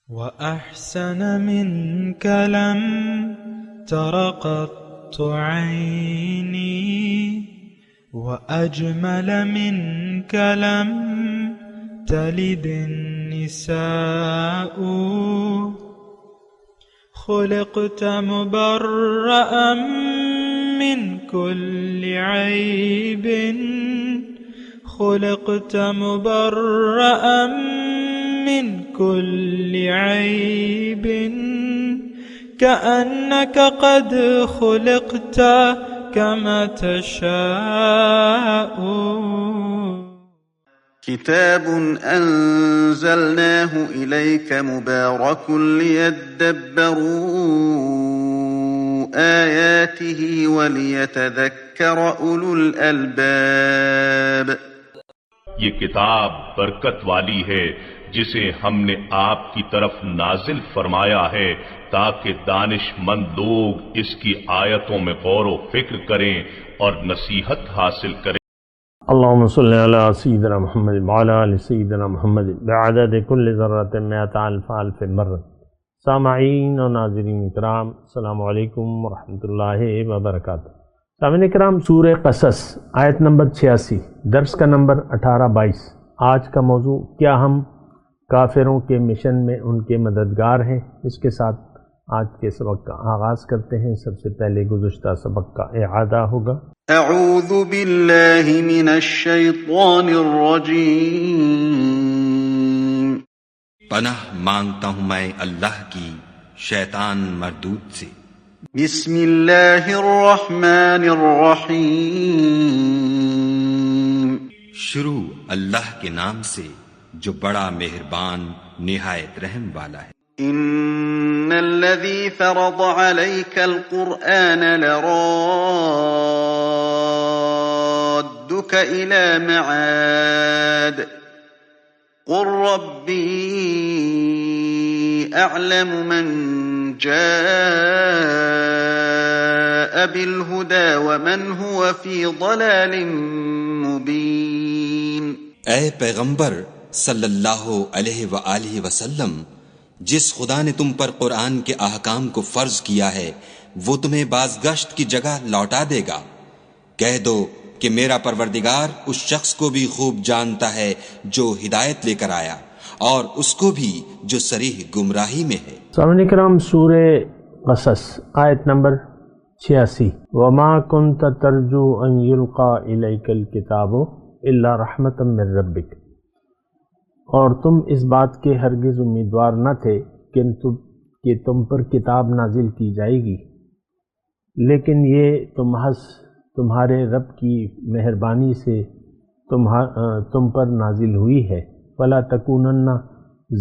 وأحسن منك لم تر قط عيني وأجمل منك لم تلد النساء خلقت مبرأ من كل عيب خلقت مبرأ من كل عيب كأنك قد خلقت كما تشاء. كتاب أنزلناه إليك مبارك ليدبروا آياته وليتذكر أولو الألباب. یہ کتاب برکت والی ہے جسے ہم نے آپ کی طرف نازل فرمایا ہے تاکہ دانش مند لوگ اس کی آیتوں میں غور و فکر کریں اور نصیحت حاصل کریں. اللهم صل على سيدنا محمد وعلى آل سيدنا محمد بعدد كل ذرة مئة ألف ألف مرة. سامعین و ناظرین اکرام، السلام علیکم ورحمۃ اللہ وبرکاتہ. سامعین اکرام، سورہ قصص آیت نمبر 86، درس کا نمبر 18-22. آج کا موضوع، کیا ہم کافروں کے مشن میں ان کے مددگار ہیں؟ اس کے ساتھ آج کے سبق کا آغاز کرتے ہیں. سب سے پہلے گزشتہ سبق کا اعادہ ہوگا. اعوذ باللہ من الشیطان الرجیم. پناہ مانگتا ہوں میں اللہ کی شیطان مردود سے. بسم اللہ الرحمن الرحیم. شروع اللہ کے نام سے جو بڑا مہربان نہایت رحم والا ہے. ان الذي فرض عليك القرآن لرادك إلى معاد قل ربي أعلم من جاء بالهدى ومن هو في ضلال مبين. اے پیغمبر صلی اللہ علیہ وآلہ وسلم، جس خدا نے تم پر قرآن کے احکام کو فرض کیا ہے وہ تمہیں بازگشت کی جگہ لوٹا دے گا. کہہ دو کہ میرا پروردگار اس شخص کو بھی خوب جانتا ہے جو ہدایت لے کر آیا، اور اس کو بھی جو صریح گمراہی میں ہے. سامعین کرام، سورہ قصص آیت نمبر 86. وما كنت ترجو ان يلقى اليك الكتاب الا رحمة من ربك. اور تم اس بات کے ہرگز امیدوار نہ تھے کہ تم پر کتاب نازل کی جائے گی، لیکن یہ تمہارے رب کی مہربانی سے تم پر نازل ہوئی ہے. فلا تکونن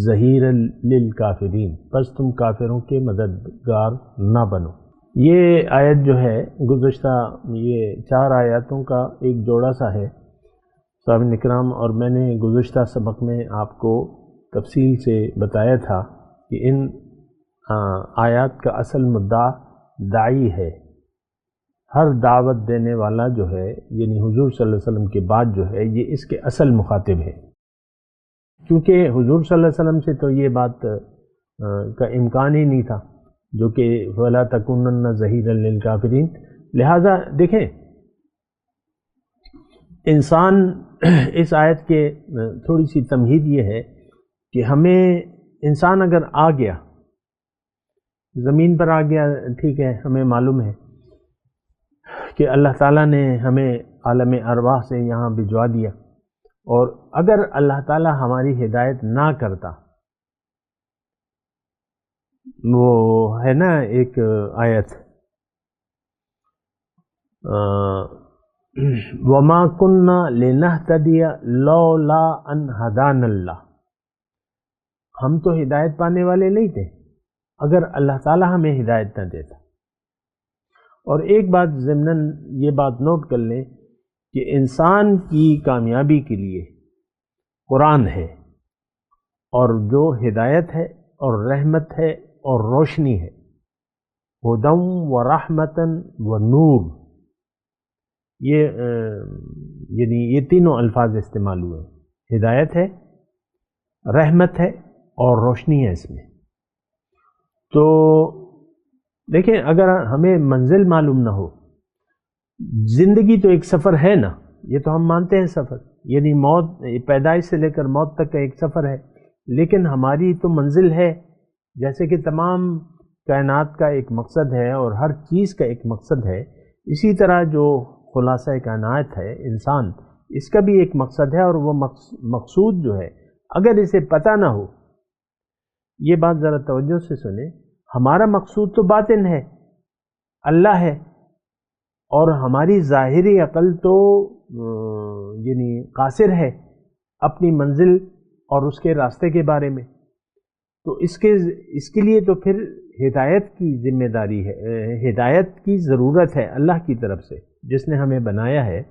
ظہیرا للکافرین، پس تم کافروں کے مددگار نہ بنو. یہ آیت جو ہے گزشتہ یہ 4 آیاتوں کا ایک جوڑا سا ہے سامعین اکرام، اور میں نے گزشتہ سبق میں آپ کو تفصیل سے بتایا تھا کہ ان آیات کا اصل مدعا داعی ہے. ہر دعوت دینے والا جو ہے، یعنی حضور صلی اللہ علیہ وسلم کے بعد جو ہے، یہ اس کے اصل مخاطب ہے. کیونکہ حضور صلی اللہ علیہ وسلم سے تو یہ بات کا امکان ہی نہیں تھا، جو کہ وَلَا تَكُونَنَّ ظَهِيرًا لِلْكَافِرِينَ. لہذا دیکھیں، انسان اس آیت کے تھوڑی سی تمہید یہ ہے کہ ہمیں انسان اگر آ گیا، زمین پر آ گیا، ٹھیک ہے، ہمیں معلوم ہے کہ اللہ تعالیٰ نے ہمیں عالم ارواح سے یہاں بھجوا دیا، اور اگر اللہ تعالیٰ ہماری ہدایت نہ کرتا، وہ ہے نا ایک آیت وَمَا كُنَّا لِنَهْتَدِيَ لَوْلَا أَنْ هَدَانَا اللَّهُ. ہم تو ہدایت پانے والے نہیں تھے اگر اللہ تعالیٰ ہمیں ہدایت نہ دیتا. اور ایک بات ضمناً یہ بات نوٹ کر لیں کہ انسان کی کامیابی کے لیے قرآن ہے، اور جو ہدایت ہے اور رحمت ہے اور روشنی ہے، ہدی و رحمتاً و نور، یہ تینوں الفاظ استعمال ہوئے. ہدایت ہے، رحمت ہے اور روشنی ہے اس میں. تو دیکھیں، اگر ہمیں منزل معلوم نہ ہو، زندگی تو ایک سفر ہے نا، یہ تو ہم مانتے ہیں سفر، یعنی موت، پیدائش سے لے کر موت تک کا ایک سفر ہے، لیکن ہماری تو منزل ہے، جیسے کہ تمام کائنات کا ایک مقصد ہے اور ہر چیز کا ایک مقصد ہے، اسی طرح جو خلاصہ کائنات ہے انسان، اس کا بھی ایک مقصد ہے، اور وہ مقصود جو ہے اگر اسے پتہ نہ ہو، یہ بات ذرا توجہ سے سنیں، ہمارا مقصود تو باطن ہے، اللہ ہے، اور ہماری ظاہری عقل تو یعنی قاصر ہے اپنی منزل اور اس کے راستے کے بارے میں، تو اس کے لیے تو پھر ہدایت کی ذمہ داری ہے، ہدایت کی ضرورت ہے اللہ کی طرف سے جس نے ہمیں بنایا ہے،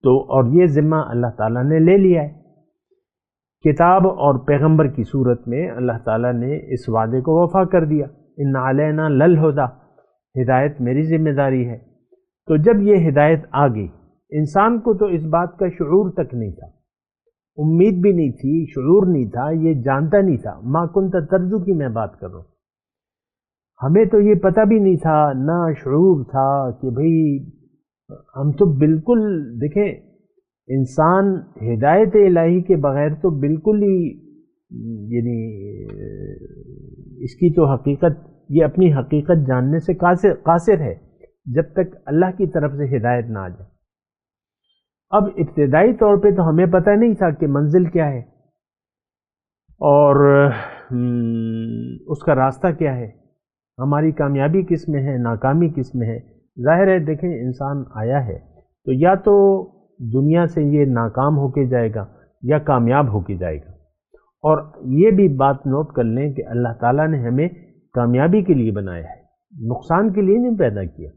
تو اور یہ ذمہ اللہ تعالیٰ نے لے لیا ہے کتاب اور پیغمبر کی صورت میں۔ اللہ تعالیٰ نے اس وعدے کو وفا کر دیا، ان علینا للہدیٰ، ہدایت میری ذمہ داری ہے۔ تو جب یہ ہدایت آ گئی، انسان کو تو اس بات کا شعور تک نہیں تھا، امید بھی نہیں تھی، شعور نہیں تھا، یہ جانتا نہیں تھا، ما کنت ترجو کی میں بات کر رہا ہوں، ہمیں تو یہ پتہ بھی نہیں تھا، نہ شعور تھا کہ بھئی ہم تو بالکل، دیکھیں انسان ہدایت الہی کے بغیر تو بالکل ہی یعنی اس کی تو حقیقت، یہ اپنی حقیقت جاننے سے قاصر ہے جب تک اللہ کی طرف سے ہدایت نہ آ جائے۔ اب ابتدائی طور پہ تو ہمیں پتہ نہیں تھا کہ منزل کیا ہے اور اس کا راستہ کیا ہے، ہماری کامیابی کس میں ہے، ناکامی کس میں ہے۔ ظاہر ہے دیکھیں انسان آیا ہے تو یا تو دنیا سے یہ ناکام ہو کے جائے گا یا کامیاب ہو کے جائے گا، اور یہ بھی بات نوٹ کر لیں کہ اللہ تعالیٰ نے ہمیں کامیابی کے لیے بنایا ہے، نقصان کے لیے نہیں پیدا کیا۔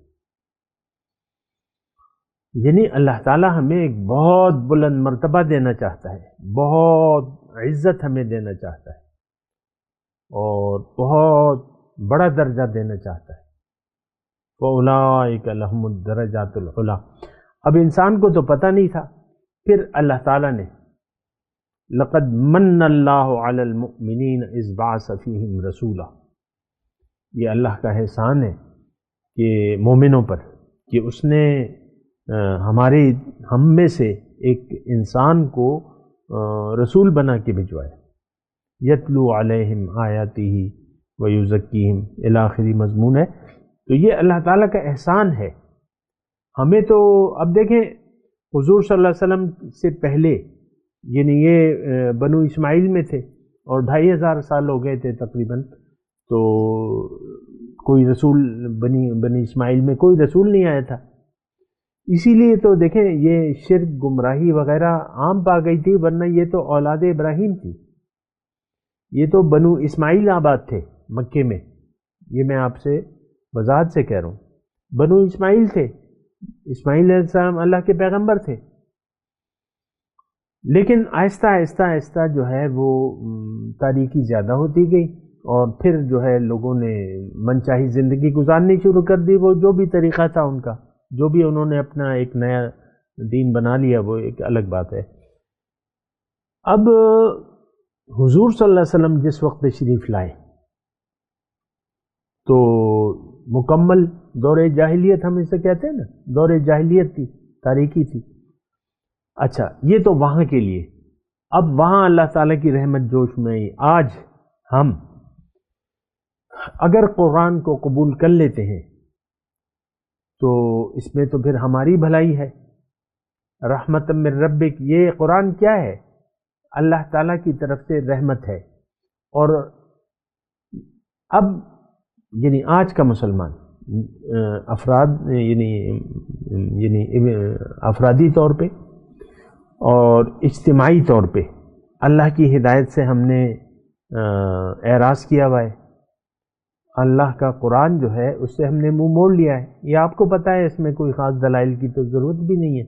یعنی اللہ تعالیٰ ہمیں ایک بہت بلند مرتبہ دینا چاہتا ہے، بہت عزت ہمیں دینا چاہتا ہے اور بہت بڑا درجہ دینا چاہتا ہے۔ فَأُولَٰئِكَ لَهُمُ الدَّرَجَاتُ الْعُلَىٰ۔ اب انسان کو تو پتہ نہیں تھا، پھر اللہ تعالیٰ نے لَقَدْ مَنَّ اللَّهُ عَلَى الْمُؤْمِنِينَ إِذْ بَعَثَ فِيهِمْ رَسُولًا، یہ اللہ کا احسان ہے کہ مومنوں پر کہ اس نے ہم میں سے ایک انسان کو رسول بنا کے بھجوایا، یتلو علیہم آیاتہ ویزکیہم، الی آخری مضمون ہے۔ تو یہ اللہ تعالیٰ کا احسان ہے ہمیں۔ تو اب دیکھیں حضور صلی اللہ علیہ وسلم سے پہلے یعنی یہ بنو اسماعیل میں تھے اور 2500 سال ہو گئے تھے تقریباً، تو کوئی رسول بنی اسماعیل میں کوئی رسول نہیں آیا تھا، اسی لیے تو دیکھیں یہ شرک، گمراہی وغیرہ عام پا گئی تھی، ورنہ یہ تو اولاد ابراہیم تھی، یہ تو بنو اسماعیل آباد تھے مکے میں، یہ میں آپ سے وضاحت سے کہہ رہا ہوں، بنو اسماعیل تھے، اسماعیل علیہ السلام اللہ کے پیغمبر تھے، لیکن آہستہ آہستہ آہستہ جو ہے وہ تاریکی زیادہ ہوتی گئی، اور پھر جو ہے لوگوں نے من چاہی زندگی گزارنی شروع کر دی، وہ جو بھی طریقہ تھا ان کا، جو بھی انہوں نے اپنا ایک نیا دین بنا لیا، وہ ایک الگ بات ہے۔ اب حضور صلی اللہ علیہ وسلم جس وقت تشریف لائے تو مکمل دور جاہلیت ہم اسے کہتے ہیں نا، دور جاہلیت تھی، تاریکی تھی۔ اچھا یہ تو وہاں کے لیے، اب وہاں اللہ تعالیٰ کی رحمت جوش میں آئی۔ آج ہم اگر قرآن کو قبول کر لیتے ہیں تو اس میں تو پھر ہماری بھلائی ہے، رحمت من ربک، یہ قرآن کیا ہے؟ اللہ تعالیٰ کی طرف سے رحمت ہے۔ اور اب یعنی آج کا مسلمان افراد یعنی افرادی طور پہ اور اجتماعی طور پہ اللہ کی ہدایت سے ہم نے اعراض کیا ہوا ہے، اللہ کا قرآن جو ہے اس سے ہم نے منہ موڑ لیا ہے۔ یہ آپ کو پتہ ہے، اس میں کوئی خاص دلائل کی تو ضرورت بھی نہیں ہے۔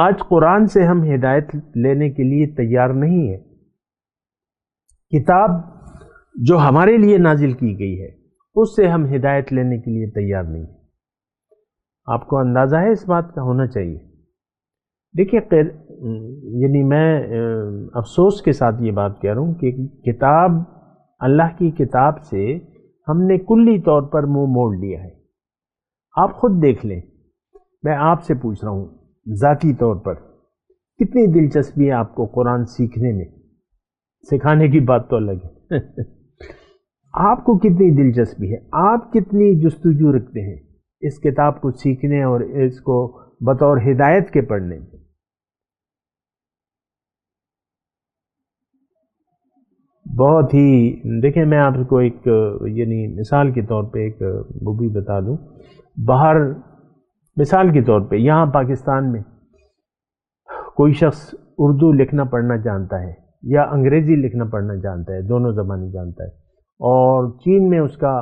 آج قرآن سے ہم ہدایت لینے کے لیے تیار نہیں ہے۔ کتاب جو ہمارے لیے نازل کی گئی ہے اس سے ہم ہدایت لینے کے لیے تیار نہیں ہیں۔ آپ کو اندازہ ہے اس بات کا، ہونا چاہیے۔ دیکھیے یعنی میں افسوس کے ساتھ یہ بات کہہ رہا ہوں کہ کتاب اللہ کی کتاب سے ہم نے کلی طور پر منہ موڑ لیا ہے۔ آپ خود دیکھ لیں، میں آپ سے پوچھ رہا ہوں ذاتی طور پر کتنی دلچسپی ہے آپ کو قرآن سیکھنے میں؟ سکھانے کی بات تو الگ ہے آپ کو کتنی دلچسپی ہے؟ آپ کتنی جستجو رکھتے ہیں اس کتاب کو سیکھنے اور اس کو بطور ہدایت کے پڑھنے میں؟ بہت ہی دیکھیں، میں آپ کو ایک یعنی مثال کے طور پہ ایک وہ بھی بتا دوں، باہر مثال کے طور پہ یہاں پاکستان میں کوئی شخص اردو لکھنا پڑھنا جانتا ہے یا انگریزی لکھنا پڑھنا جانتا ہے، دونوں زبانیں جانتا ہے، اور چین میں اس کا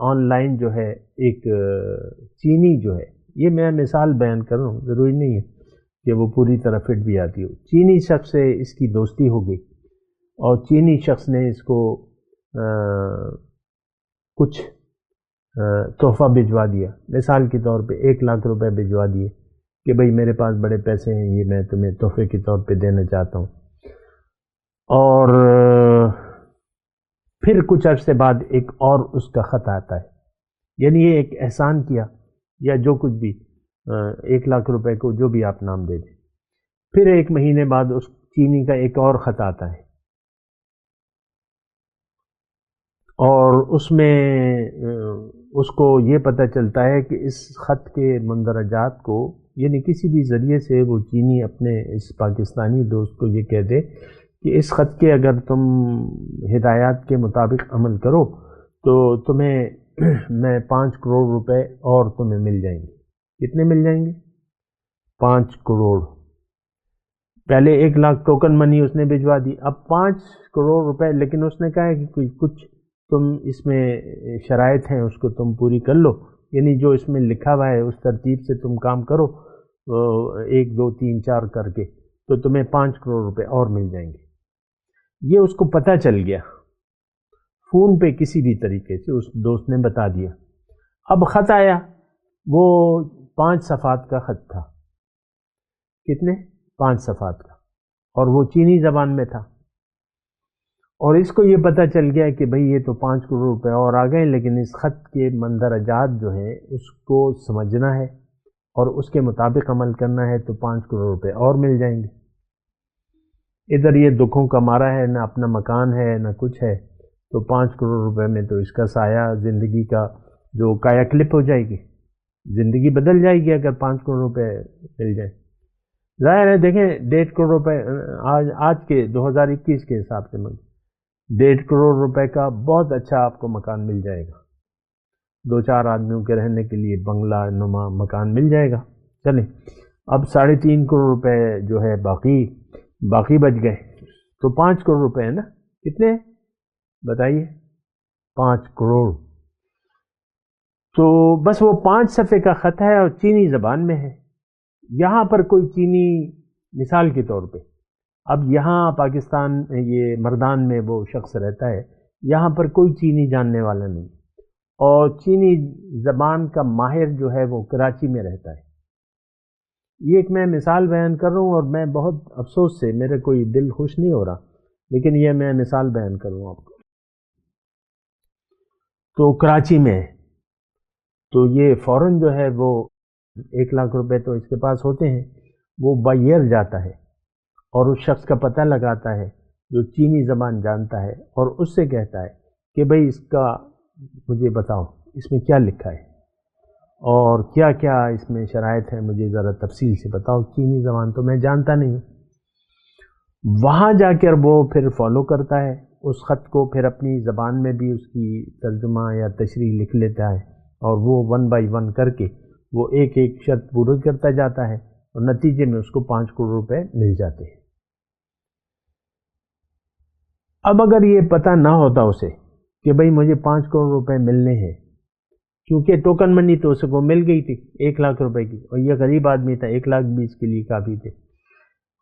آن لائن جو ہے ایک چینی جو ہے، یہ میں مثال بیان کر رہا ہوں، ضروری نہیں ہے کہ وہ پوری طرح فٹ بھی آتی ہو، چینی شخص سے اس کی دوستی ہو گئی اور چینی شخص نے اس کو کچھ تحفہ بھجوا دیا، مثال کے طور پہ 1,00,000 روپے بھجوا دیے کہ بھئی میرے پاس بڑے پیسے ہیں، یہ میں تمہیں تحفے کے طور پہ دینا چاہتا ہوں، اور پھر کچھ عرصے بعد ایک اور اس کا خط آتا ہے، یعنی یہ ایک احسان کیا یا جو کچھ بھی 1,00,000 روپے کو جو بھی آپ نام دے دیں، پھر 1 مہینے بعد اس چینی کا ایک اور خط آتا ہے اور اس میں اس کو یہ پتہ چلتا ہے کہ اس خط کے مندرجات کو، یعنی کسی بھی ذریعے سے وہ چینی اپنے اس پاکستانی دوست کو یہ کہہ دے کہ اس خط کے اگر تم ہدایات کے مطابق عمل کرو تو تمہیں میں 5 کروڑ روپے اور تمہیں مل جائیں گے۔ کتنے مل جائیں گے؟ 5 کروڑ۔ پہلے 1,00,000 ٹوکن منی اس نے بھجوا دی، اب 5 کروڑ روپے، لیکن اس نے کہا ہے کہ کچھ تم اس میں شرائط ہیں اس کو تم پوری کر لو، یعنی جو اس میں لکھا ہوا ہے اس ترتیب سے تم کام کرو 1 2 3 4 کر کے، تو تمہیں 5 کروڑ روپے اور مل جائیں گے۔ یہ اس کو پتہ چل گیا فون پہ، کسی بھی طریقے سے اس دوست نے بتا دیا۔ اب خط آیا، وہ 5 صفحات کا خط تھا۔ کتنے؟ 5 صفحات کا، اور وہ چینی زبان میں تھا، اور اس کو یہ پتہ چل گیا کہ بھئی یہ تو 5 کروڑ روپے اور آ گئے، لیکن اس خط کے مندرجات جو ہیں اس کو سمجھنا ہے اور اس کے مطابق عمل کرنا ہے تو 5 کروڑ روپے اور مل جائیں گے۔ ادھر یہ دکھوں کا مارا ہے، نہ اپنا مکان ہے نہ کچھ ہے، تو 5 کروڑ روپے میں تو اس کا سایہ زندگی کا جو کایا کلپ ہو جائے گی، زندگی بدل جائے گی اگر 5 کروڑ روپے مل جائیں۔ ظاہر ہے دیکھیں 1.5 کروڑ روپے آج کے 2021 کے حساب سے 1.5 کروڑ روپے کا بہت اچھا آپ کو مکان مل جائے گا، 2-4 آدمیوں کے رہنے کے لیے بنگلہ نما مکان مل جائے گا۔ چلیں اب 3.5 کروڑ روپے جو ہے باقی بچ گئے، تو 5 کروڑ روپے ہے نا، کتنے بتائیے؟ 5 کروڑ۔ تو بس وہ 5 صفحے کا خط ہے اور چینی زبان میں ہے۔ یہاں پر کوئی چینی، مثال کے طور پہ اب یہاں پاکستان یہ مردان میں وہ شخص رہتا ہے، یہاں پر کوئی چینی جاننے والا نہیں، اور چینی زبان کا ماہر جو ہے وہ کراچی میں رہتا ہے۔ یہ ایک میں مثال بیان کر رہا ہوں، اور میں بہت افسوس سے میرے کوئی دل خوش نہیں ہو رہا، لیکن یہ میں مثال بیان کر رہا ہوں آپ کو۔ تو کراچی میں تو یہ فوراً جو ہے وہ 1,00,000 روپے تو اس کے پاس ہوتے ہیں، وہ بائیر جاتا ہے اور اس شخص کا پتہ لگاتا ہے جو چینی زبان جانتا ہے، اور اس سے کہتا ہے کہ بھئی اس کا مجھے بتاؤ اس میں کیا لکھا ہے اور کیا کیا اس میں شرائط ہیں، مجھے ذرا تفصیل سے بتاؤ، چینی زبان تو میں جانتا نہیں ہوں۔ وہاں جا کر وہ پھر فالو کرتا ہے اس خط کو، پھر اپنی زبان میں بھی اس کی ترجمہ یا تشریح لکھ لیتا ہے، اور وہ 1 بائی 1 کر کے وہ ایک ایک شرط پوری کرتا جاتا ہے، اور نتیجے میں اس کو 5 کروڑ روپے مل جاتے ہیں۔ اب اگر یہ پتہ نہ ہوتا اسے کہ بھئی مجھے 5 کروڑ روپے ملنے ہیں، کیونکہ ٹوکن منی تو اسے کو مل گئی تھی 1,00,000 روپے کی، اور یہ غریب آدمی تھا، 1,20,000 کے لیے کافی تھے،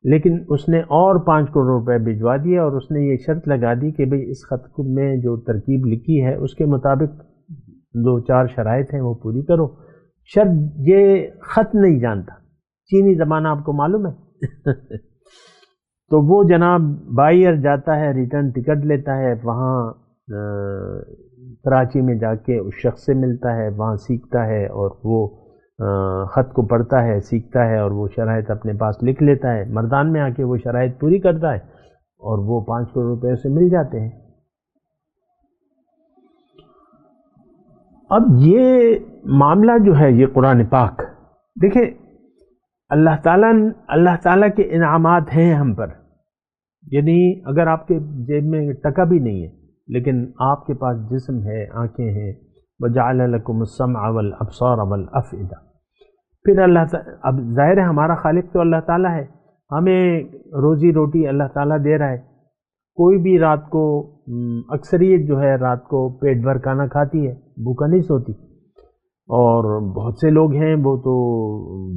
لیکن اس نے اور 5 کروڑ روپے بھجوا دیے، اور اس نے یہ شرط لگا دی کہ بھئی اس خط میں جو ترکیب لکھی ہے اس کے مطابق 2-4 شرائط ہیں وہ پوری کرو۔ شرط یہ خط نہیں جانتا، چینی زبان آپ کو معلوم ہے تو وہ جناب بائیر جاتا ہے، ریٹرن ٹکٹ لیتا ہے، وہاں کراچی میں جا کے اس شخص سے ملتا ہے، وہاں سیکھتا ہے اور وہ خط کو پڑھتا ہے، سیکھتا ہے اور وہ شرائط اپنے پاس لکھ لیتا ہے، مردان میں آ کے وہ شرائط پوری کرتا ہے اور وہ 5 کروڑ روپے سے مل جاتے ہیں۔ اب یہ معاملہ جو ہے یہ قرآن پاک، دیکھیں اللہ تعالیٰ کے انعامات ہیں ہم پر، یعنی اگر آپ کے جیب میں ٹکا بھی نہیں ہے لیکن آپ کے پاس جسم ہے، آنکھیں ہیں، وَجَعَلَ لَكُمُ السَّمْعَ وَالْأَبْصَارَ وَالْأَفْئِدَةَ، پھر اب ظاہر ہے ہمارا خالق تو اللہ تعالیٰ ہے، ہمیں روزی روٹی اللہ تعالیٰ دے رہا ہے، کوئی بھی رات کو اکثریت جو ہے رات کو پیٹ بھر کھانا کھاتی ہے، بھوکا نہیں سوتی، اور بہت سے لوگ ہیں وہ تو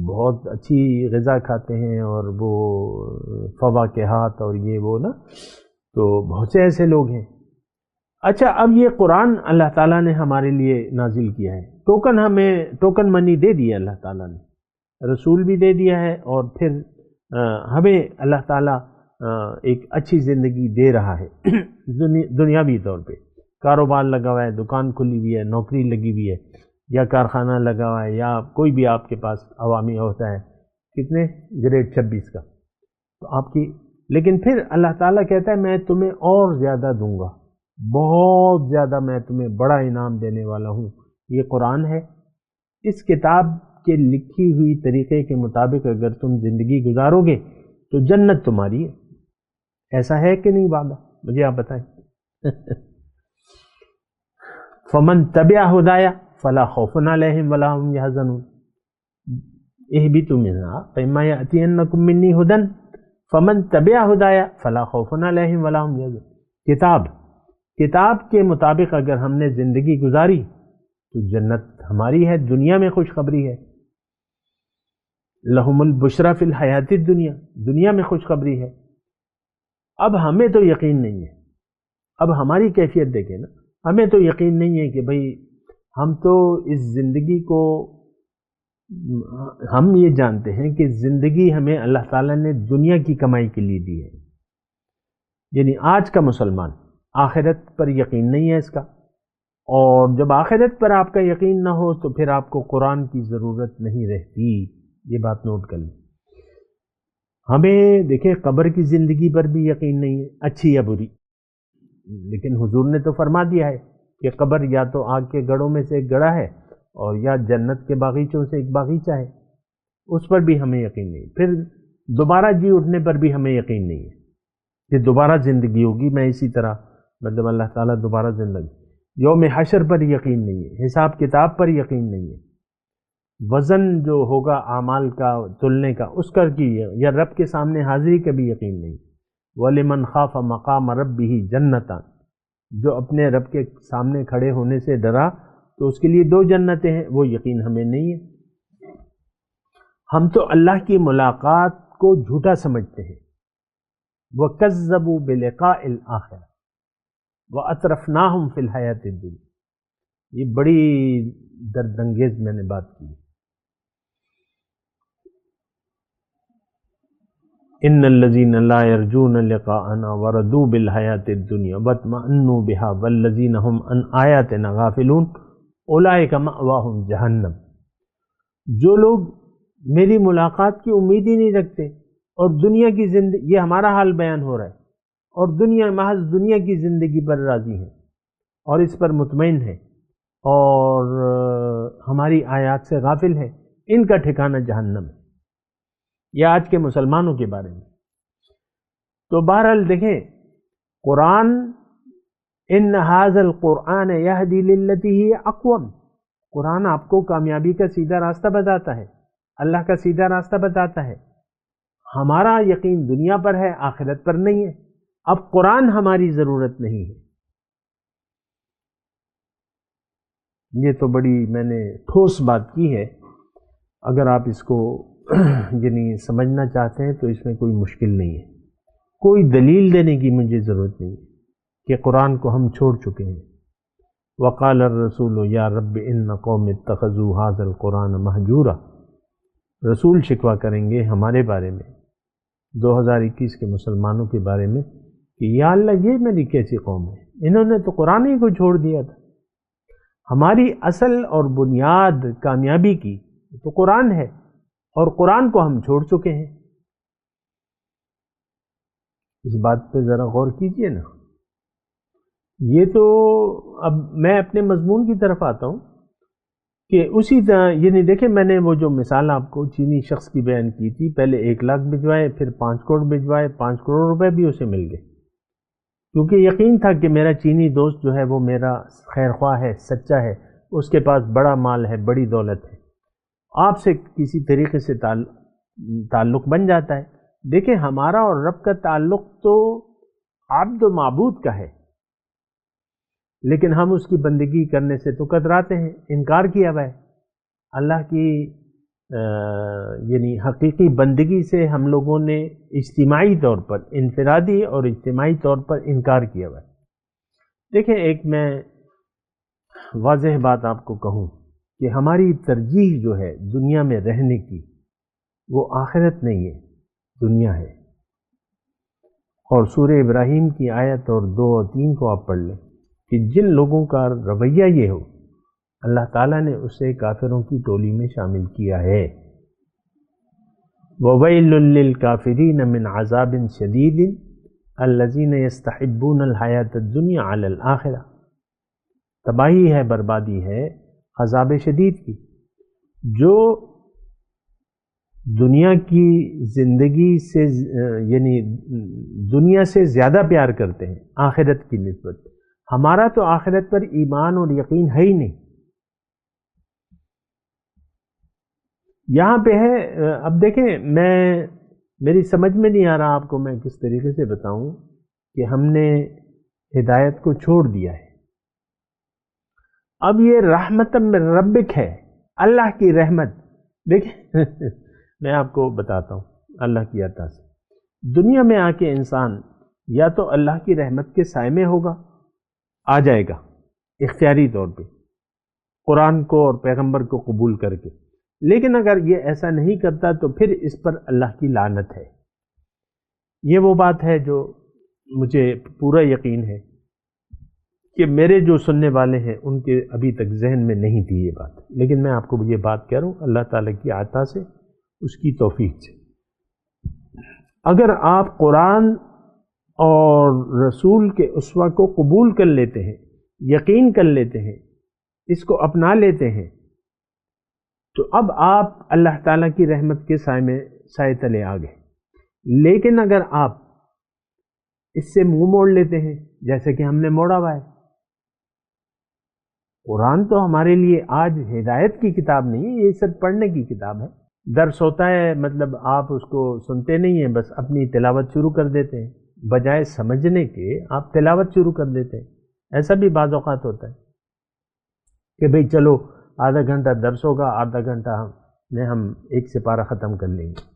بہت اچھی غذا کھاتے ہیں اور وہ فواکہات اور یہ وہ نا، تو بہت سے ایسے لوگ ہیں۔ اچھا، اب یہ قرآن اللہ تعالیٰ نے ہمارے لیے نازل کیا ہے، ہمیں ٹوکن منی دے دی ہے اللہ تعالیٰ نے، رسول بھی دے دیا ہے، اور پھر ہمیں اللہ تعالیٰ ایک اچھی زندگی دے رہا ہے دنیاوی طور پہ، کاروبار لگا ہوا ہے، دکان کھلی ہوئی ہے، نوکری لگی ہوئی ہے، یا کارخانہ لگا ہوا ہے، یا کوئی بھی آپ کے پاس عوامی ہوتا ہے، کتنے گریڈ 26 کا، تو آپ کی، لیکن پھر اللہ تعالیٰ کہتا ہے میں تمہیں اور زیادہ دوں گا، بہت زیادہ میں تمہیں بڑا انعام دینے والا ہوں۔ یہ قرآن ہے، اس کتاب کے لکھی ہوئی طریقے کے مطابق اگر تم زندگی گزارو گے تو جنت تمہاری ہے، ایسا ہے کہ نہیں وعدہ؟ مجھے آپ بتائیں۔ فمن تبع ہدایا فلا خوف علیہم ولا هم يحزنون اہبطوا منها فإما يأتینکم منی ھدی فمن تبع ہدایا فلا خوف علیہم ولا هم يحزنون۔ کتاب کے مطابق اگر ہم نے زندگی گزاری تو جنت ہماری ہے، دنیا میں خوشخبری ہے، لہم البشری فی الحیات الدنیا، دنیا میں خوشخبری ہے۔ اب ہمیں تو یقین نہیں ہے، اب ہماری کیفیت دیکھیں نا، ہمیں تو یقین نہیں ہے کہ بھئی ہم تو اس زندگی کو، ہم یہ جانتے ہیں کہ زندگی ہمیں اللہ تعالیٰ نے دنیا کی کمائی کے لیے دی ہے، یعنی آج کا مسلمان آخرت پر یقین نہیں ہے اس کا، اور جب آخرت پر آپ کا یقین نہ ہو تو پھر آپ کو قرآن کی ضرورت نہیں رہتی، یہ بات نوٹ کر لیں۔ ہمیں دیکھیں قبر کی زندگی پر بھی یقین نہیں ہے، اچھی یا بری، لیکن حضور نے تو فرما دیا ہے کہ قبر یا تو آگ کے گڑھوں میں سے ایک گڑھا ہے اور یا جنت کے باغیچوں سے ایک باغیچہ ہے، اس پر بھی ہمیں یقین نہیں۔ پھر دوبارہ جی اٹھنے پر بھی ہمیں یقین نہیں ہے کہ دوبارہ زندگی ہوگی، میں اسی طرح مطلب اللہ تعالیٰ دوبارہ زندگی، یوم حشر پر یقین نہیں ہے، حساب کتاب پر یقین نہیں ہے، وزن جو ہوگا اعمال کا تلنے کا اس کا کی، یا رب کے سامنے حاضری کا بھی یقین نہیں۔ وَلِمَنْ خَافَ مَقَامَ رَبِّهِ جَنَّتَانِ، جو اپنے رب کے سامنے کھڑے ہونے سے ڈرا تو اس کے لیے 2 جنتیں ہیں، وہ یقین ہمیں نہیں ہے۔ ہم تو اللہ کی ملاقات کو جھوٹا سمجھتے ہیں، وَكَذَّبُوا بِلِقَاءِ الْآخِرَةِ وَأَتْرَفْنَاهُمْ فِي الْحَيَاةِ الدُّنْيَا، یہ بڑی دردانگیز میں نے بات کی۔ ان الذين لا يرجون لقاءنا ورضوا بالحياة الدنيا واطمأنوا بها والذين هم عن آياتنا غافلون اولئك مأواهم جہنم، جو لوگ میری ملاقات کی امید ہی نہیں رکھتے اور دنیا کی زندگی، یہ ہمارا حال بیان ہو رہا ہے، اور محض دنیا کی زندگی پر راضی ہیں اور اس پر مطمئن ہیں اور ہماری آیات سے غافل ہیں، ان کا ٹھکانہ جہنم ہے۔ یہ آج کے مسلمانوں کے بارے میں۔ تو بہرحال دیکھیں، قرآن ان ھذا القرآن یہدی للتی ہی اقوم، قرآن آپ کو کامیابی کا سیدھا راستہ بتاتا ہے، اللہ کا سیدھا راستہ بتاتا ہے۔ ہمارا یقین دنیا پر ہے، آخرت پر نہیں ہے، اب قرآن ہماری ضرورت نہیں ہے۔ یہ تو بڑی میں نے ٹھوس بات کی ہے، اگر آپ اس کو یعنی سمجھنا چاہتے ہیں تو اس میں کوئی مشکل نہیں ہے، کوئی دلیل دینے کی مجھے ضرورت نہیں کہ قرآن کو ہم چھوڑ چکے ہیں۔ وقال الرسول یا رب ان قوم اتخذوا ھذا القرآن مہجورا، رسول شکوہ کریں گے ہمارے بارے میں 2021 کے مسلمانوں کے بارے میں کہ یا اللہ یہ میری کیسی قوم ہے، انہوں نے تو قرآن ہی کو چھوڑ دیا تھا۔ ہماری اصل اور بنیاد کامیابی کی تو قرآن ہے، اور قرآن کو ہم چھوڑ چکے ہیں۔ اس بات پہ ذرا غور کیجئے نا۔ یہ تو اب میں اپنے مضمون کی طرف آتا ہوں کہ اسی طرح یعنی دیکھیں، میں نے وہ جو مثال آپ کو چینی شخص کی بیان کی تھی، پہلے 1 لاکھ بھجوائے، پھر 5 کروڑ بھجوائے، 5 کروڑ روپے بھی اسے مل گئے، کیونکہ یقین تھا کہ میرا چینی دوست جو ہے وہ میرا خیر خواہ ہے، سچا ہے، اس کے پاس بڑا مال ہے، بڑی دولت ہے، آپ سے کسی طریقے سے تعلق بن جاتا ہے۔ دیکھیں، ہمارا اور رب کا تعلق تو عبد و معبود کا ہے، لیکن ہم اس کی بندگی کرنے سے تو کتراتے ہیں، انکار کیا ہوا ہے۔ اللہ کی یعنی حقیقی بندگی سے ہم لوگوں نے اجتماعی طور پر، انفرادی اور اجتماعی طور پر انکار کیا ہوا ہے۔ دیکھیں، ایک میں واضح بات آپ کو کہوں کہ ہماری ترجیح جو ہے دنیا میں رہنے کی، وہ آخرت نہیں ہے، دنیا ہے۔ اور سورہ ابراہیم کی آیت اور 2 اور 3 کو آپ پڑھ لیں کہ جن لوگوں کا رویہ یہ ہو، اللہ تعالیٰ نے اسے کافروں کی ٹولی میں شامل کیا ہے۔ وَوَيْلٌ لِّلْكَافِرِينَ مِنْ عَذَابٍ شَدِيدٍ الَّذِينَ يَسْتَحِبُّونَ الْحَيَاةَ الدُّنْيَا عَلَى الْآخِرَةِ۔ تباہی ہے، بربادی ہے عذاب شدید کی، جو دنیا کی زندگی سے یعنی دنیا سے زیادہ پیار کرتے ہیں آخرت کی نسبت۔ ہمارا تو آخرت پر ایمان اور یقین ہے ہی نہیں۔ یہاں پہ ہے، اب دیکھیں، میری سمجھ میں نہیں آ رہا آپ کو میں کس طریقے سے بتاؤں کہ ہم نے ہدایت کو چھوڑ دیا ہے۔ اب یہ رحمت من ربک ہے، اللہ کی رحمت۔ دیکھیں میں آپ کو بتاتا ہوں اللہ کی عطا سے، دنیا میں آ کے انسان یا تو اللہ کی رحمت کے سائے میں ہوگا، آ جائے گا اختیاری طور پہ قرآن کو اور پیغمبر کو قبول کر کے، لیکن اگر یہ ایسا نہیں کرتا تو پھر اس پر اللہ کی لعنت ہے۔ یہ وہ بات ہے جو مجھے پورا یقین ہے کہ میرے جو سننے والے ہیں ان کے ابھی تک ذہن میں نہیں تھی یہ بات، لیکن میں آپ کو یہ بات کہہ رہا ہوں اللہ تعالیٰ کی عطا سے، اس کی توفیق سے۔ اگر آپ قرآن اور رسول کے اسوہ کو قبول کر لیتے ہیں، یقین کر لیتے ہیں، اس کو اپنا لیتے ہیں، تو اب آپ اللہ تعالیٰ کی رحمت کے سائے تلے آ گئے۔ لیکن اگر آپ اس سے منہ موڑ لیتے ہیں، جیسے کہ ہم نے موڑا ہوا ہے، قرآن تو ہمارے لیے آج ہدایت کی کتاب نہیں ہے، یہ صرف پڑھنے کی کتاب ہے۔ درس ہوتا ہے، مطلب آپ اس کو سنتے نہیں ہیں، بس اپنی تلاوت شروع کر دیتے ہیں، بجائے سمجھنے کے آپ تلاوت شروع کر دیتے ہیں۔ ایسا بھی بعض اوقات ہوتا ہے کہ بھئی چلو آدھا گھنٹہ درس ہوگا، آدھا گھنٹہ ہم ایک سپارہ ختم کر لیں گے۔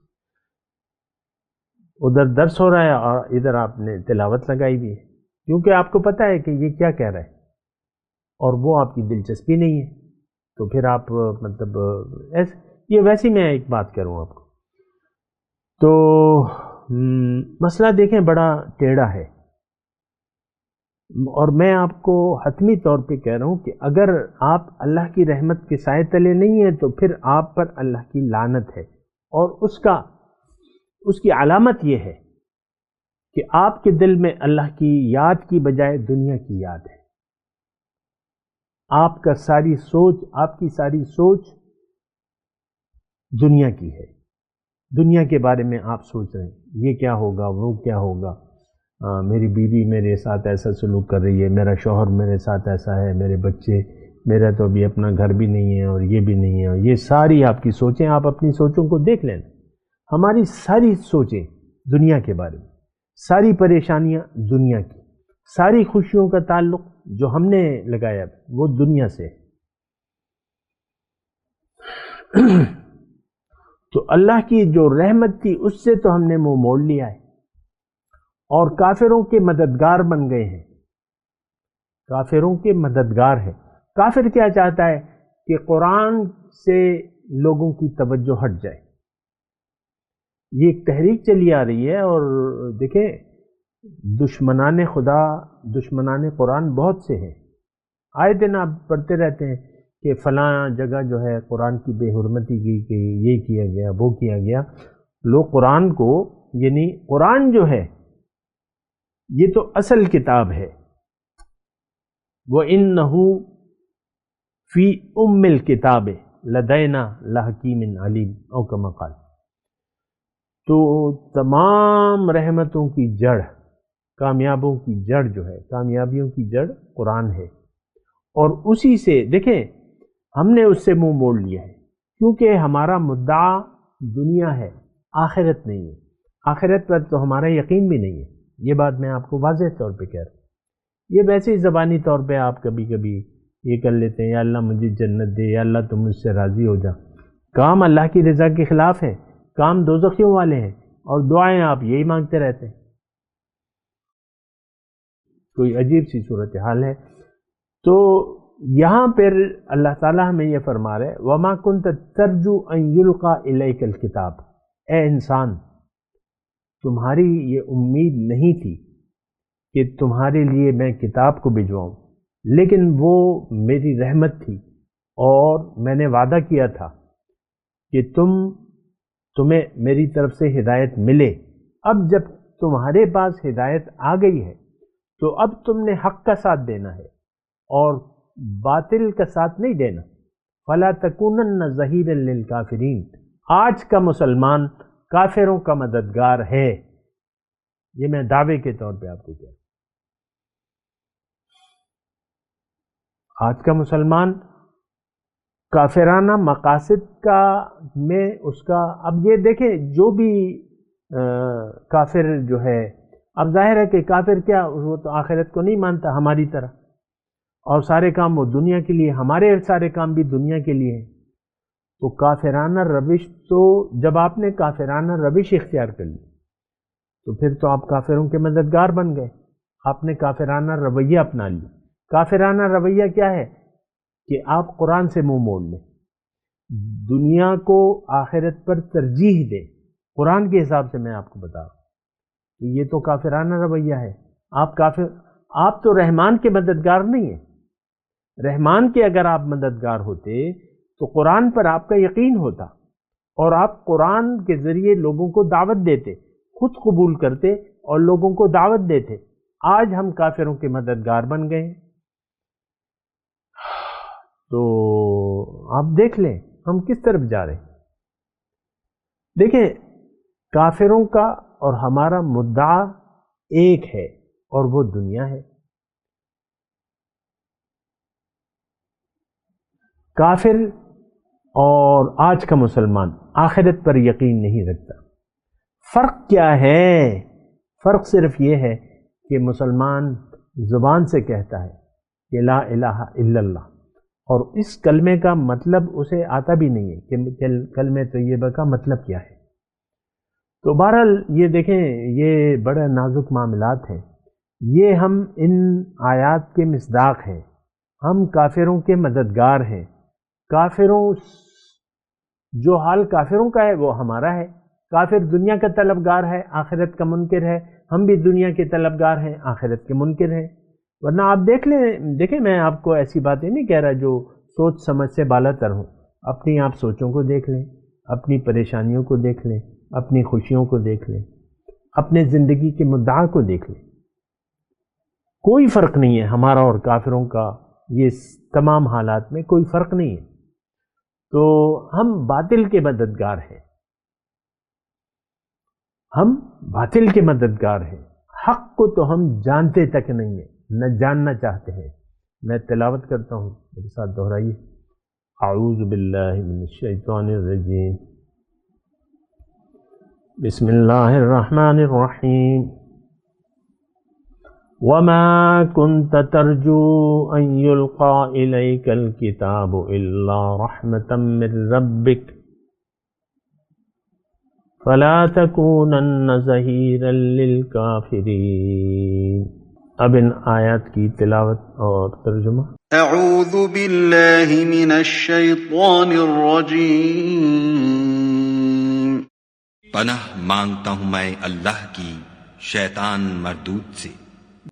ادھر درس ہو رہا ہے اور ادھر آپ نے تلاوت لگائی بھی ہے، کیونکہ آپ کو پتہ ہے کہ یہ کیا کہہ رہا ہے اور وہ آپ کی دلچسپی نہیں ہے، تو پھر آپ مطلب یہ ویسی میں ایک بات کروں آپ کو، تو مسئلہ دیکھیں بڑا ٹیڑھا ہے، اور میں آپ کو حتمی طور پہ کہہ رہا ہوں کہ اگر آپ اللہ کی رحمت کے سائے تلے نہیں ہیں تو پھر آپ پر اللہ کی لعنت ہے، اور اس کی علامت یہ ہے کہ آپ کے دل میں اللہ کی یاد کی بجائے دنیا کی یاد ہے۔ آپ کی ساری سوچ دنیا کی ہے، دنیا کے بارے میں آپ سوچ رہے ہیں یہ کیا ہوگا، وہ کیا ہوگا، میری بیوی میرے ساتھ ایسا سلوک کر رہی ہے، میرا شوہر میرے ساتھ ایسا ہے، میرے بچے، میرا تو ابھی اپنا گھر بھی نہیں ہے اور یہ بھی نہیں ہے، اور یہ ساری آپ کی سوچیں۔ آپ اپنی سوچوں کو دیکھ لینا، ہماری ساری سوچیں دنیا کے بارے میں، ساری پریشانیاں دنیا کی، ساری خوشیوں کا تعلق جو ہم نے لگایا وہ دنیا سے۔ تو اللہ کی جو رحمت تھی اس سے تو ہم نے منہ موڑ لیا ہے اور کافروں کے مددگار بن گئے ہیں، کافروں کے مددگار ہیں۔ کافر کیا چاہتا ہے کہ قرآن سے لوگوں کی توجہ ہٹ جائے، یہ ایک تحریک چلی آ رہی ہے، اور دیکھیں دشمنان خدا، دشمنان قرآن بہت سے ہیں، آئے دن آپ پڑھتے رہتے ہیں کہ فلاں جگہ جو ہے قرآن کی بے حرمتی کی گئی، یہ کیا گیا، وہ کیا گیا۔ لوگ قرآن کو، یعنی قرآن جو ہے یہ تو اصل کتاب ہے، وَإِنَّهُ فِي أُمِّ الْكِتَابِ لَدَيْنَا لَحَكِيمٌ عَلِيمٌ او کما قال۔ تو تمام رحمتوں کی جڑ، کامیابوں کی جڑ جو ہے، کامیابیوں کی جڑ قرآن ہے، اور اسی سے دیکھیں ہم نے اس سے منہ موڑ لیا ہے، کیونکہ ہمارا مدعا دنیا ہے، آخرت نہیں ہے۔ آخرت پر تو ہمارا یقین بھی نہیں ہے، یہ بات میں آپ کو واضح طور پہ کہہ رہا ہوں۔ یہ ویسے ہی زبانی طور پہ آپ کبھی کبھی یہ کر لیتے ہیں، یا اللہ مجھے جنت دے، یا اللہ تم مجھ سے راضی ہو جا، کام اللہ کی رضا کے خلاف ہے، کام دوزخیوں والے ہیں، اور دعائیں آپ یہی مانگتے رہتے ہیں۔ کوئی عجیب سی صورتحال ہے۔ تو یہاں پر اللہ تعالیٰ ہمیں یہ فرما رہے وَمَا كُنْتَ تَرْجُو أَن يُلْقَى إِلَيْكَ الْكِتَابُ، اے انسان تمہاری یہ امید نہیں تھی کہ تمہارے لیے میں کتاب کو بھجواؤں، لیکن وہ میری رحمت تھی، اور میں نے وعدہ کیا تھا کہ تمہیں میری طرف سے ہدایت ملے۔ اب جب تمہارے پاس ہدایت آ گئی ہے تو اب تم نے حق کا ساتھ دینا ہے اور باطل کا ساتھ نہیں دینا۔ فَلَا تَكُونَنَّ ظَهِيرًا لِلْكَافِرِينَ، آج کا مسلمان کافروں کا مددگار ہے، یہ میں دعوے کے طور پہ آپ کو کہہ رہا ہوں۔ آج کا مسلمان کافرانہ مقاصد کا میں اس کا، اب یہ دیکھیں جو بھی کافر جو ہے، اب ظاہر ہے کہ کافر کیا، وہ تو آخرت کو نہیں مانتا ہماری طرح، اور سارے کام وہ دنیا کے لیے، ہمارے سارے کام بھی دنیا کے لیے ہیں۔ تو کافرانہ روش، تو جب آپ نے کافرانہ روش اختیار کر لی تو پھر تو آپ کافروں کے مددگار بن گئے، آپ نے کافرانہ رویہ اپنا لیا۔ کافرانہ رویہ کیا ہے کہ آپ قرآن سے منہ موڑ لیں، دنیا کو آخرت پر ترجیح دیں، قرآن کے حساب سے میں آپ کو بتا رہا ہوں۔ تو یہ تو کافرانہ رویہ ہے۔ آپ تو رحمان کے مددگار نہیں ہیں۔ رحمان کے اگر آپ مددگار ہوتے تو قرآن پر آپ کا یقین ہوتا، اور آپ قرآن کے ذریعے لوگوں کو دعوت دیتے، خود قبول کرتے اور لوگوں کو دعوت دیتے۔ آج ہم کافروں کے مددگار بن گئے ہیں۔ تو آپ دیکھ لیں ہم کس طرف جا رہے ہیں۔ دیکھیں کافروں کا اور ہمارا مدعا ایک ہے، اور وہ دنیا ہے۔ کافر اور آج کا مسلمان آخرت پر یقین نہیں رکھتا۔ فرق کیا ہے؟ فرق صرف یہ ہے کہ مسلمان زبان سے کہتا ہے کہ لا الہ الا اللہ، اور اس کلمے کا مطلب اسے آتا بھی نہیں ہے کہ کلمہ طیبہ کا مطلب کیا ہے۔ تو بہرحال یہ دیکھیں یہ بڑے نازک معاملات ہیں، یہ ہم ان آیات کے مصداق ہیں، ہم کافروں کے مددگار ہیں۔ کافروں، جو حال کافروں کا ہے وہ ہمارا ہے۔ کافر دنیا کا طلبگار ہے، آخرت کا منکر ہے، ہم بھی دنیا کے طلبگار ہیں، آخرت کے منکر ہیں۔ ورنہ آپ دیکھیں میں آپ کو ایسی باتیں نہیں کہہ رہا جو سوچ سمجھ سے بالا تر ہوں۔ اپنی آپ سوچوں کو دیکھ لیں، اپنی پریشانیوں کو دیکھ لیں، اپنی خوشیوں کو دیکھ لیں، اپنے زندگی کے مدعا کو دیکھ لیں۔ کوئی فرق نہیں ہے ہمارا اور کافروں کا، یہ تمام حالات میں کوئی فرق نہیں ہے۔ تو ہم باطل کے مددگار ہیں، ہم باطل کے مددگار ہیں۔ حق کو تو ہم جانتے تک نہیں ہیں، نہ جاننا چاہتے ہیں۔ میں تلاوت کرتا ہوں، میرے ساتھ دہرائیے۔ اعوذ باللہ من الشیطان الرجیم، بسم اللہ الرحمن الرحیم۔ وَمَا كُنْتَ تَرْجُو أَن يُلْقَى إِلَيْكَ الْكِتَابُ إِلَّا رَحْمَةً مِّن رَّبِّكَ فَلَا تَكُونَنَّ ظَهِيرًا لِّلْكَافِرِينَ۔ اب ان آیات کی تلاوت اور ترجمہ۔ اعوذ باللہ من الشیطان الرجیم۔ پناہ مانگتا ہوں میں اللہ کی شیطان مردود سے۔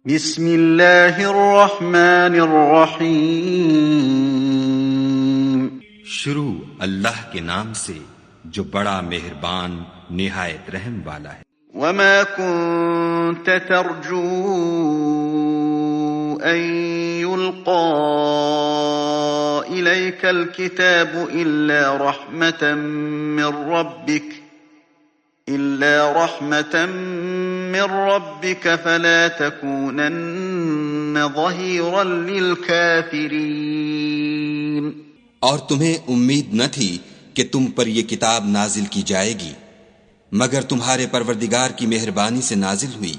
بسم اللہ الرحمن الرحیم۔ شروع اللہ کے نام سے جو بڑا مہربان نہایت رحم والا ہے۔ وما كنت ترجو أن يلقى إليك الكتاب إلا رحمة من ربك فلا تكونن ظهيرا للكافرين۔ اور تمہیں امید نہ تھی کہ تم پر یہ کتاب نازل کی جائے گی مگر تمہارے پروردگار کی مہربانی سے نازل ہوئی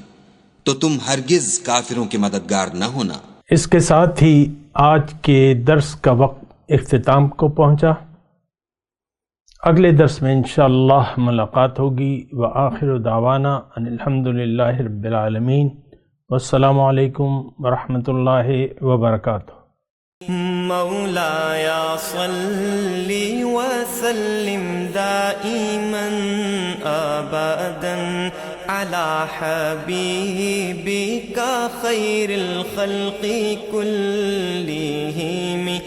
تو تم ہرگز کافروں کے مددگار نہ ہونا۔ اس کے ساتھ ہی آج کے درس کا وقت اختتام کو پہنچا۔ اگلے درس میں انشاءاللہ ملاقات ہوگی۔ وآخر دعوانا ان الحمدللہ رب العالمین، والسلام علیکم ورحمۃ اللہ وبرکاتہ۔ مولایا صلی وسلم دائما ابدا علی حبیبک خیر الخلق کلہم۔